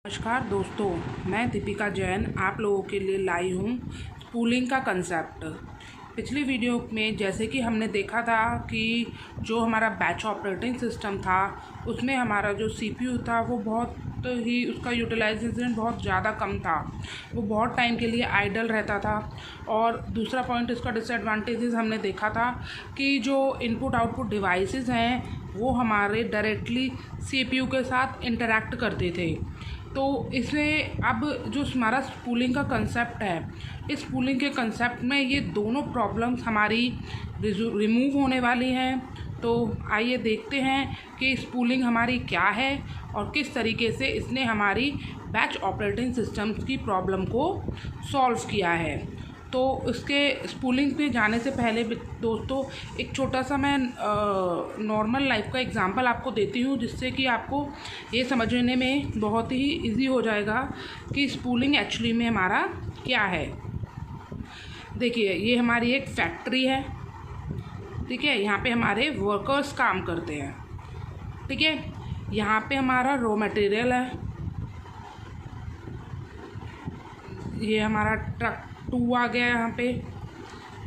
नमस्कार दोस्तों, मैं दीपिका जैन आप लोगों के लिए लाई हूँ स्पूलिंग का कंसेप्ट। पिछली वीडियो में जैसे कि हमने देखा था कि जो हमारा बैच ऑपरेटिंग सिस्टम था उसमें हमारा जो सीपीयू था वो बहुत ही उसका यूटिलाइजेशन बहुत ज़्यादा कम था, वो बहुत टाइम के लिए आइडल रहता था। और दूसरा पॉइंट इसका डिसएडवांटेजेस हमने देखा था कि जो इनपुट आउटपुट डिवाइसेस हैं वो हमारे डायरेक्टली सीपीयू के साथ इंटरैक्ट करते थे। तो इसमें अब जो हमारा स्पूलिंग का कंसेप्ट है, इस स्पूलिंग के कंसेप्ट में ये दोनों प्रॉब्लम्स हमारी रिमूव होने वाली हैं। तो आइए देखते हैं कि स्पूलिंग हमारी क्या है और किस तरीके से इसने हमारी बैच ऑपरेटिंग सिस्टम्स की प्रॉब्लम को सॉल्व किया है। तो इसके स्पूलिंग पे जाने से पहले दोस्तों एक छोटा सा मैं नॉर्मल लाइफ का एग्जांपल आपको देती हूँ, जिससे कि आपको ये समझने में बहुत ही इजी हो जाएगा कि स्पूलिंग एक्चुअली में हमारा क्या है। देखिए, ये हमारी एक फैक्ट्री है, ठीक है। यहाँ पे हमारे वर्कर्स काम करते हैं, ठीक है। यहाँ पे हमारा रॉ मटेरियल है, ये हमारा ट्रक 2 आ गया,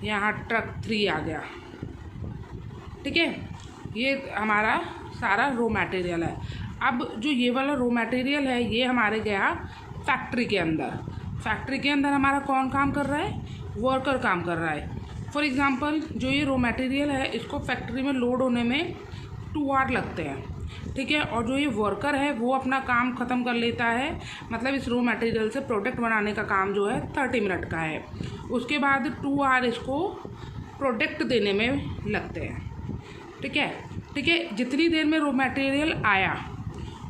यहाँ ट्रक 3 आ गया, ठीक है। ये हमारा सारा रॉ मटेरियल है। अब जो ये वाला रॉ मटेरियल है ये हमारे गया फैक्ट्री के अंदर। फैक्ट्री के अंदर हमारा कौन काम कर रहा है? वर्कर काम कर रहा है। फॉर एग्ज़ाम्पल, जो ये रॉ मटेरियल है इसको फैक्ट्री में लोड होने में 2 आवर लगते हैं, ठीक है। और जो ये वर्कर है वो अपना काम ख़त्म कर लेता है, मतलब इस रॉ मटेरियल से प्रोडक्ट बनाने का काम जो है 30 मिनट का है। उसके बाद 2 आवर इसको प्रोडक्ट देने में लगते हैं, ठीक है, ठीक है। जितनी देर में रॉ मटेरियल आया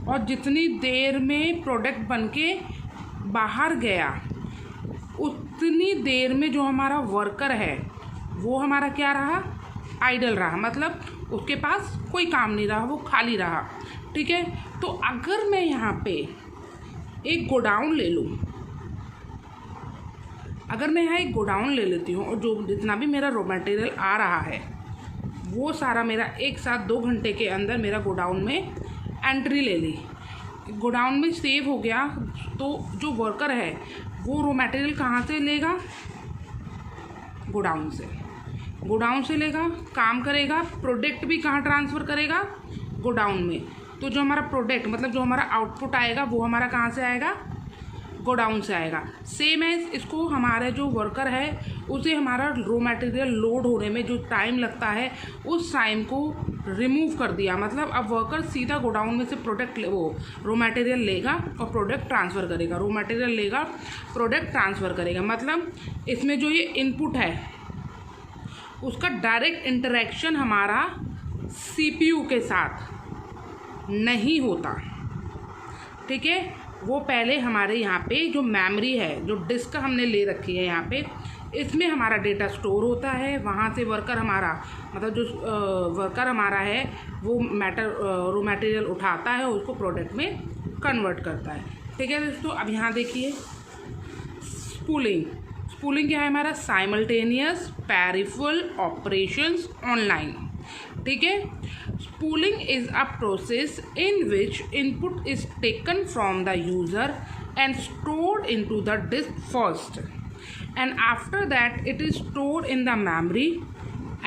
और जितनी देर में प्रोडक्ट बनके बाहर गया, उतनी देर में जो हमारा वर्कर है वो हमारा क्या रहा? आइडल रहा, मतलब उसके पास कोई काम नहीं रहा, वो खाली रहा, ठीक है। तो अगर मैं यहाँ पे एक गोडाउन ले लूँ, अगर मैं यहाँ एक गोडाउन ले लेती हूँ और जो जितना भी मेरा रॉ मटेरियल आ रहा है वो सारा मेरा एक साथ 2 घंटे के अंदर मेरा गोडाउन में एंट्री ले ली, गोडाउन में सेव हो गया, तो जो वर्कर है वो रॉ मटेरियल कहाँ से लेगा? गोडाउन से लेगा, काम करेगा, प्रोडक्ट भी कहाँ ट्रांसफ़र करेगा? गोडाउन में। तो जो हमारा प्रोडक्ट मतलब जो हमारा आउटपुट आएगा वो हमारा कहाँ से आएगा? गोडाउन से आएगा। सेम एज इसको हमारे जो वर्कर है उसे हमारा रॉ मटेरियल लोड होने में जो टाइम लगता है उस टाइम को रिमूव कर दिया, मतलब अब वर्कर सीधा गोडाउन में से वो रॉ मटेरियल लेगा और प्रोडक्ट ट्रांसफ़र करेगा, रॉ मटेरियल लेगा, प्रोडक्ट ट्रांसफ़र करेगा। मतलब इसमें जो ये इनपुट है उसका डायरेक्ट इंटरेक्शन हमारा सीपीयू के साथ नहीं होता, ठीक है। वो पहले हमारे यहाँ पे जो मेमोरी है, जो डिस्क हमने ले रखी है यहाँ पे, इसमें हमारा डेटा स्टोर होता है। वहाँ से वर्कर हमारा मतलब जो वर्कर हमारा है वो रॉ मटेरियल उठाता है और उसको प्रोडक्ट में कन्वर्ट करता है, ठीक है दोस्तों। अब यहाँ देखिए स्पूलिंग क्या है हमारा? साइमल्टेनियस पैरिफेरल ऑपरेशंस ऑनलाइन, ठीक है। Spooling is a process in which input is taken from the user and stored into the disk first, and after that it is stored in the memory,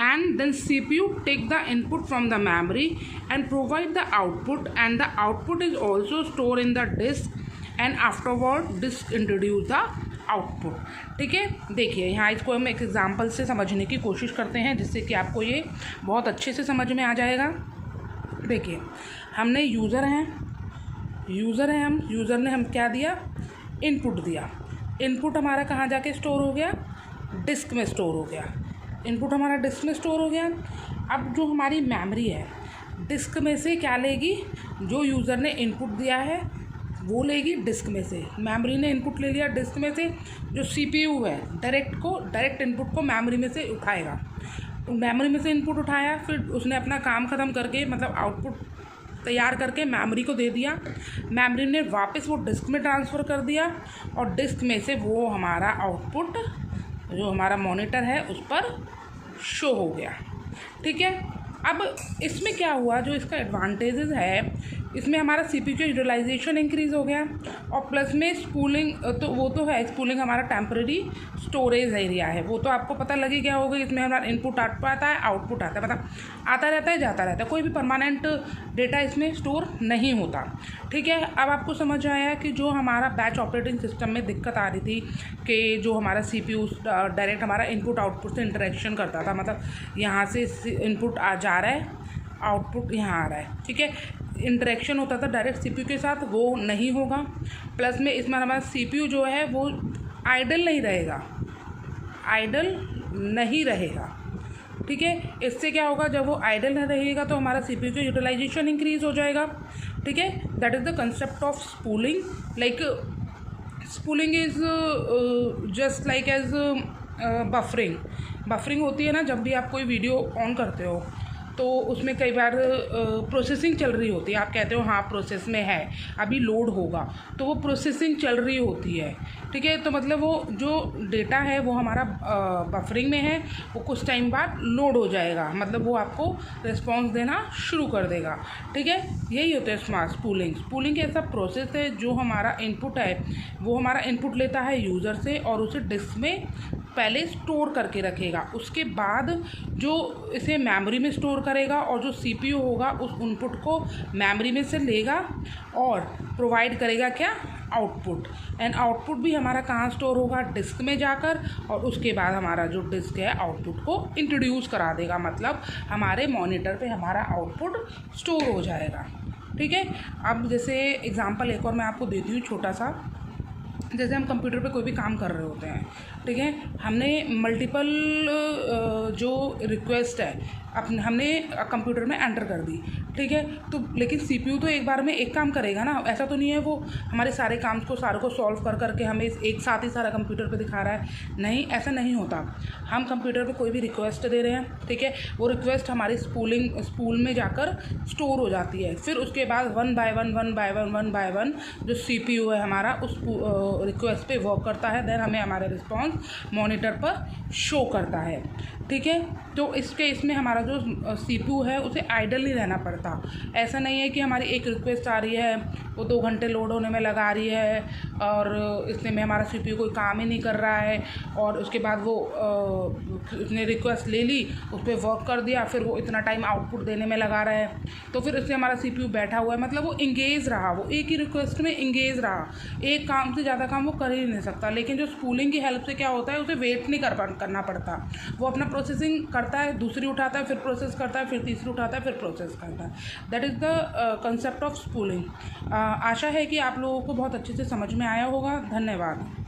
and then CPU take the input from the memory and provide the output, and the output is also stored in the disk, and afterward disk introduce the output, ठीक है। देखिए यहाँ इसको हम एक example से समझने की कोशिश करते हैं जिससे कि आपको ये बहुत अच्छे से समझ में आ जाएगा। देखिए, हमने यूज़र ने हम क्या दिया? इनपुट दिया। इनपुट हमारा कहाँ जाके स्टोर हो गया? डिस्क में स्टोर हो गया। इनपुट हमारा डिस्क में स्टोर हो गया। अब जो हमारी मेमोरी है डिस्क में से क्या लेगी? जो यूज़र ने इनपुट दिया है वो लेगी डिस्क में से। मेमोरी ने इनपुट ले लिया डिस्क में से। जो सीपीयू है डायरेक्ट इनपुट को मेमोरी में से उठाएगा। मेमोरी में से इनपुट उठाया, फिर उसने अपना काम ख़त्म करके मतलब आउटपुट तैयार करके मेमोरी को दे दिया। मेमोरी ने वापस वो डिस्क में ट्रांसफ़र कर दिया और डिस्क में से वो हमारा आउटपुट जो हमारा मॉनिटर है उस पर शो हो गया, ठीक है। अब इसमें क्या हुआ? जो इसका एडवांटेजेस है इसमें हमारा CPU का यूटिलाइजेशन इंक्रीज़ हो गया और प्लस में स्पूलिंग तो वो तो है, स्पूलिंग हमारा टेम्पररी स्टोरेज एरिया है, वो तो आपको पता लगे क्या होगा। इसमें हमारा इनपुट आता है, आउटपुट आता है, मतलब आता रहता है जाता रहता है, कोई भी परमानेंट डेटा इसमें स्टोर नहीं होता। ठीक है, अब आपको समझ आया कि जो हमारा बैच ऑपरेटिंग सिस्टम में दिक्कत आ रही थी कि जो हमारा CPU डायरेक्ट हमारा इनपुट आउटपुट से इंटरेक्शन करता था, मतलब यहाँ से इनपुट जा रहा है, आउटपुट यहाँ आ रहा है, ठीक है, इंटरेक्शन होता था डायरेक्ट CPU के साथ, वो नहीं होगा। प्लस में इसमें हमारा CPU जो है वो आइडल नहीं रहेगा, आइडल नहीं रहेगा। ठीक है, इससे क्या होगा, जब वो आइडल नहीं रहेगा तो हमारा CPU का यूटिलाइजेशन इंक्रीज हो जाएगा। ठीक है, that is the concept of spooling. Like spooling is just like as buffering होती है ना, जब भी आप कोई वीडियो ऑन करते हो तो उसमें कई बार प्रोसेसिंग चल रही होती है, आप कहते हो हाँ प्रोसेस में है, अभी लोड होगा, तो वो प्रोसेसिंग चल रही होती है। ठीक है, तो मतलब वो जो डेटा है वो हमारा बफरिंग में है, वो कुछ टाइम बाद लोड हो जाएगा, मतलब वो आपको रिस्पॉन्स देना शुरू कर देगा। ठीक है, यही होता है स्मार्ट स्पूलिंग ऐसा प्रोसेस है जो हमारा इनपुट है वो हमारा इनपुट लेता है यूज़र से और उसे डिस्क में पहले स्टोर करके रखेगा, उसके बाद जो इसे मेमोरी में स्टोर करेगा और जो CPU होगा उस इनपुट को मेमोरी में से लेगा और प्रोवाइड करेगा क्या, आउटपुट। एंड आउटपुट भी हमारा कहाँ स्टोर होगा, डिस्क में जाकर, और उसके बाद हमारा जो डिस्क है आउटपुट को इंट्रोड्यूस करा देगा, मतलब हमारे मॉनिटर पे हमारा आउटपुट स्टोर हो जाएगा। ठीक है, अब जैसे एग्जांपल एक और मैं आपको देती हूँ छोटा सा। जैसे हम कंप्यूटर पे कोई भी काम कर रहे होते हैं, ठीक है, हमने मल्टीपल जो रिक्वेस्ट है हमने कंप्यूटर में एंटर कर दी, ठीक है, तो लेकिन CPU तो एक बार में एक काम करेगा ना, ऐसा तो नहीं है वो हमारे सारे काम को सॉल्व कर करके हमें एक साथ ही सारा कंप्यूटर पे दिखा रहा है, नहीं, ऐसा नहीं होता। हम कंप्यूटर पे कोई भी रिक्वेस्ट दे रहे हैं, ठीक है, वो रिक्वेस्ट हमारी स्पूल में जाकर स्टोर हो जाती है, फिर उसके बाद वन बाय वन जो CPU है हमारा उस रिक्वेस्ट पे वर्क करता है, देन हमें हमारा रिस्पॉन्स मॉनिटर पर शो करता है। ठीक है, तो इस केस में हमारा जो CPU है उसे आइडल नहीं रहना पड़ता। ऐसा नहीं है कि हमारी एक रिक्वेस्ट आ रही है वो 2 घंटे लोड होने में लगा रही है और इतने में हमारा CPU कोई काम ही नहीं कर रहा है और उसके बाद वो उसने रिक्वेस्ट ले ली, उस पर वर्क कर दिया, फिर वो इतना टाइम आउटपुट देने में लगा रहा है, तो फिर इससे हमारा CPU बैठा हुआ है, मतलब वो इंगेज रहा, वो एक ही रिक्वेस्ट में इंगेज रहा, एक काम से ज़्यादा काम वो कर ही नहीं सकता। लेकिन जो स्पूलिंग की हेल्प से क्या होता है, उसे वेट नहीं करना पड़ता, वो अपना प्रोसेसिंग करता है, दूसरी उठाता है, फिर प्रोसेस करता है, फिर तीसरी उठाता है, फिर प्रोसेस करता है। That is the concept of spooling. आशा है कि आप लोगों को बहुत अच्छे से समझ में आया होगा। धन्यवाद।